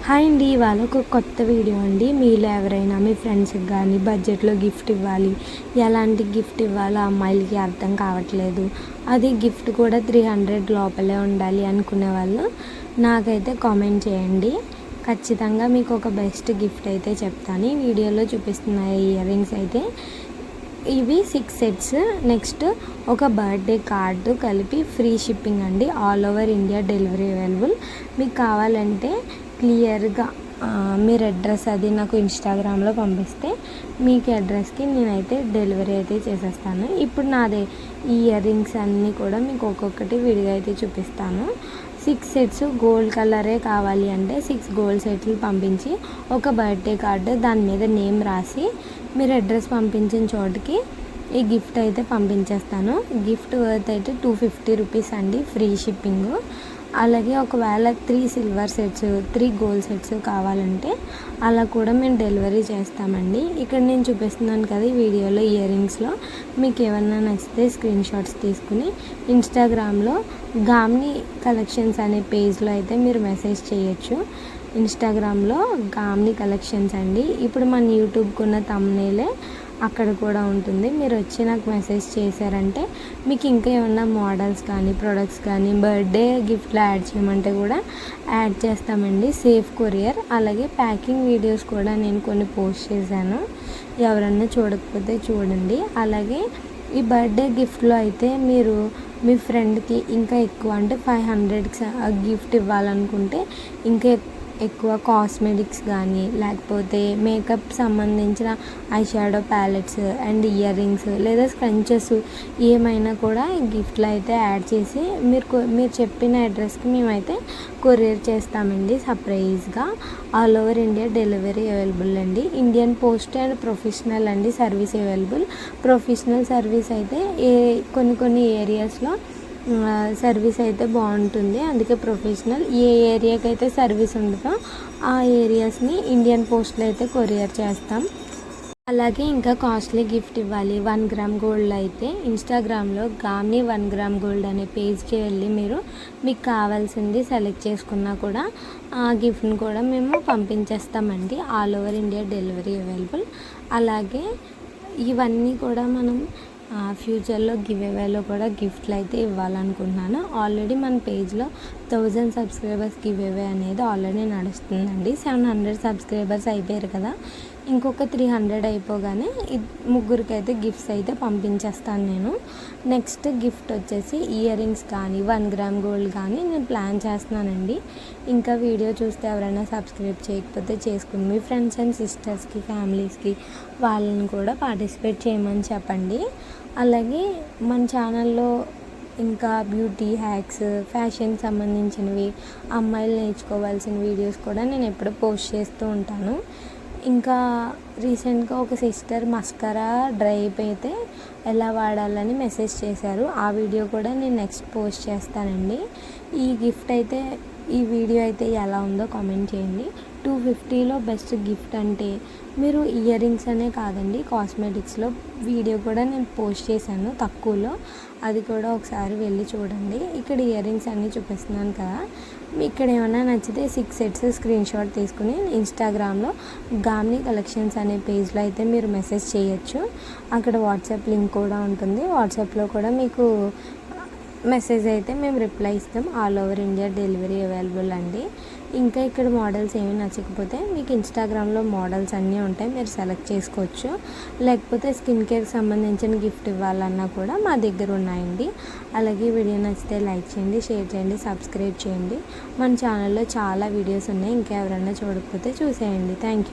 Hi అండి, ఇవాళ ఒక కొత్త వీడియో అండి. మీలో ఎవరైనా మీ ఫ్రెండ్స్కి కానీ బడ్జెట్లో గిఫ్ట్ ఇవ్వాలి, ఎలాంటి గిఫ్ట్ ఇవ్వాలో అమ్మాయిలకి అర్థం కావట్లేదు, అది గిఫ్ట్ కూడా 300 లోపలే ఉండాలి అనుకునే వాళ్ళు నాకైతే కామెంట్ చేయండి. ఖచ్చితంగా మీకు ఒక బెస్ట్ గిఫ్ట్ అయితే చెప్తాను. ఈ వీడియోలో చూపిస్తున్న ఇయర్ రింగ్స్ అయితే ఇవి 6 సెట్స్. నెక్స్ట్ ఒక బర్త్డే కార్డు కలిపి ఫ్రీ షిప్పింగ్ అండి. All over India delivery available. మీకు కావాలంటే క్లియర్గా మీరు అడ్రస్ అది నాకు ఇన్స్టాగ్రామ్లో పంపిస్తే మీకు అడ్రస్కి నేనైతే డెలివరీ అయితే చేసేస్తాను. ఇప్పుడు నాదే ఈ ఇయర్ రింగ్స్ అన్నీ కూడా మీకు ఒక్కొక్కటి విడిగా అయితే చూపిస్తాను. 6 సెట్స్ గోల్డ్ కలరే కావాలి అంటే 6 గోల్డ్ సెట్లు పంపించి ఒక బర్త్డే కార్డు దాని మీద నేమ్ రాసి మీరు అడ్రస్ పంపించిన చోటుకి ఈ గిఫ్ట్ అయితే పంపించేస్తాను. గిఫ్ట్ వర్త్ అయితే 250 రూపీస్ అండి, ఫ్రీ షిప్పింగ్. అలాగే ఒకవేళ 3 సిల్వర్ సెట్స్ 3 గోల్డ్ సెట్స్ కావాలంటే అలా కూడా మేము డెలివరీ చేస్తామండి. ఇక్కడ నేను చూపిస్తున్నాను కదా ఈ వీడియోలో ఇయర్ రింగ్స్లో మీకు ఏమన్నా నచ్చితే స్క్రీన్ షాట్స్ తీసుకుని ఇన్స్టాగ్రామ్లో గామ్ని కలెక్షన్స్ అనే పేజ్లో అయితే మీరు మెసేజ్ చేయొచ్చు. ఇన్స్టాగ్రామ్లో గామ్ని కలెక్షన్స్ అండి. ఇప్పుడు మన యూట్యూబ్కి ఉన్న థంబ్నెయిలే అక్కడ కూడా ఉంటుంది. మీరు వచ్చి నాకు మెసేజ్ చేశారంటే మీకు ఇంకా ఏమన్నా మోడల్స్ కానీ ప్రొడక్ట్స్ కానీ బర్త్డే గిఫ్ట్లో యాడ్ చేయమంటే కూడా యాడ్ చేస్తామండి. Safe courier. అలాగే ప్యాకింగ్ వీడియోస్ కూడా నేను కొన్ని పోస్ట్ చేశాను, ఎవరన్నా చూడకపోతే చూడండి. అలాగే ఈ బర్త్డే గిఫ్ట్లో అయితే మీరు మీ ఫ్రెండ్కి ఇంకా ఎక్కువ అంటే 500కి గిఫ్ట్ ఇవ్వాలనుకుంటే ఇంకా ఎక్కువ కాస్మెటిక్స్ కానీ లేకపోతే మేకప్ సంబంధించిన eye shadow palettes and ear rings లేదా స్క్రంచెస్ ఏమైనా కూడా గిఫ్ట్లో అయితే యాడ్ చేసి మీరు చెప్పిన అడ్రస్కి మేమైతే కొరియర్ చేస్తామండి సర్ప్రైజ్గా. All over India delivery available అండి. ఇండియన్ పోస్ట్ అండ్ ప్రొఫెషనల్ అండి సర్వీస్ అవైలబుల్. ప్రొఫెషనల్ సర్వీస్ అయితే కొన్ని ఏరియాస్లో సర్వీస్ అయితే బాగుంటుంది, అందుకే ప్రొఫెషనల్. ఏ ఏరియాకి అయితే సర్వీస్ ఉంటుందో ఆ ఏరియాస్ని ఇండియన్ పోస్ట్లో అయితే కొరియర్ చేస్తాం. అలాగే ఇంకా కాస్ట్లీ గిఫ్ట్ ఇవ్వాలి 1 గ్రామ్ గోల్డ్ అయితే ఇన్స్టాగ్రామ్లో గామ్ని 1 గ్రామ్ గోల్డ్ అనే పేజ్కి వెళ్ళి మీకు కావాల్సింది సెలెక్ట్ చేసుకున్నా కూడా ఆ గిఫ్ట్ని కూడా మేము పంపించేస్తామండి. All over India delivery available. అలాగే ఇవన్నీ కూడా మనం ఫ్యూచర్లో గివ్ అవేలో కూడా గిఫ్ట్లు అయితే ఇవ్వాలనుకుంటున్నాను. ఆల్రెడీ మన పేజ్లో 1000 సబ్స్క్రైబర్స్ గివ్ అవే అనేది ఆల్రెడీ నడుస్తుందండి. 700 సబ్స్క్రైబర్స్ అయిపోయారు కదా, ఇంకొక 300 అయిపోగానే ముగ్గురికి అయితే గిఫ్ట్స్ అయితే పంపించేస్తాను నేను. నెక్స్ట్ గిఫ్ట్ వచ్చేసి ఇయర్ రింగ్స్ కానీ 1 గ్రామ్ గోల్డ్ కానీ నేను ప్లాన్ చేస్తున్నానండి. ఇంకా వీడియో చూస్తే ఎవరైనా సబ్స్క్రైబ్ చేయకపోతే చేసుకుని మీ ఫ్రెండ్స్ అండ్ సిస్టర్స్కి ఫ్యామిలీస్కి వాళ్ళని కూడా పార్టిసిపేట్ చేయమని చెప్పండి. అలాగే మన ఛానల్లో ఇంకా బ్యూటీ హ్యాక్స్ ఫ్యాషన్ సంబంధించినవి అమ్మాయిలు నేర్చుకోవాల్సిన వీడియోస్ కూడా నేను ఎప్పుడూ పోస్ట్ చేస్తూ ఉంటాను. ఇంకా రీసెంట్గా ఒక సిస్టర్ మస్కరా డ్రై అయిపోతే ఎలా వాడాలని మెసేజ్ చేశారు, ఆ వీడియో కూడా నేను నెక్స్ట్ పోస్ట్ చేస్తానండి. ఈ గిఫ్ట్ అయితే ఈ వీడియో అయితే ఎలా ఉందో కామెంట్ చేయండి. 250లో బెస్ట్ గిఫ్ట్ అంటే మీరు ఇయర్ రింగ్స్ అనే కాదండి, కాస్మెటిక్స్లో వీడియో కూడా నేను పోస్ట్ చేశాను తక్కువలో, అది కూడా ఒకసారి వెళ్ళి చూడండి. ఇక్కడ ఇయర్ రింగ్స్ అన్నీ చూపిస్తున్నాను కదా, ఇక్కడ ఏమైనా నచ్చితే 6 సెట్స్ స్క్రీన్ షాట్ తీసుకుని ఇన్స్టాగ్రామ్లో గామ్ని కలెక్షన్స్ అనే పేజ్లో అయితే మీరు మెసేజ్ చేయొచ్చు. అక్కడ వాట్సాప్ లింక్ కూడా ఉంటుంది, వాట్సాప్లో కూడా మీకు మెసేజ్ అయితే మేము రిప్లై ఇస్తాం. All over India delivery available అండి. ఇంకా ఇక్కడ మోడల్స్ ఏమీ నచ్చకపోతే మీకు ఇన్స్టాగ్రామ్లో మోడల్స్ అన్నీ ఉంటాయి, మీరు సెలెక్ట్ చేసుకోవచ్చు. లేకపోతే స్కిన్ కేర్కి సంబంధించిన గిఫ్ట్ ఇవ్వాలన్నా కూడా మా దగ్గర ఉన్నాయండి. అలాగే వీడియో నచ్చితే లైక్ చేయండి, షేర్ చేయండి, సబ్స్క్రైబ్ చేయండి. మన ఛానల్లో చాలా వీడియోస్ ఉన్నాయి, ఇంకా ఎవరైనా చూడకపోతే చూసేయండి. Thank you.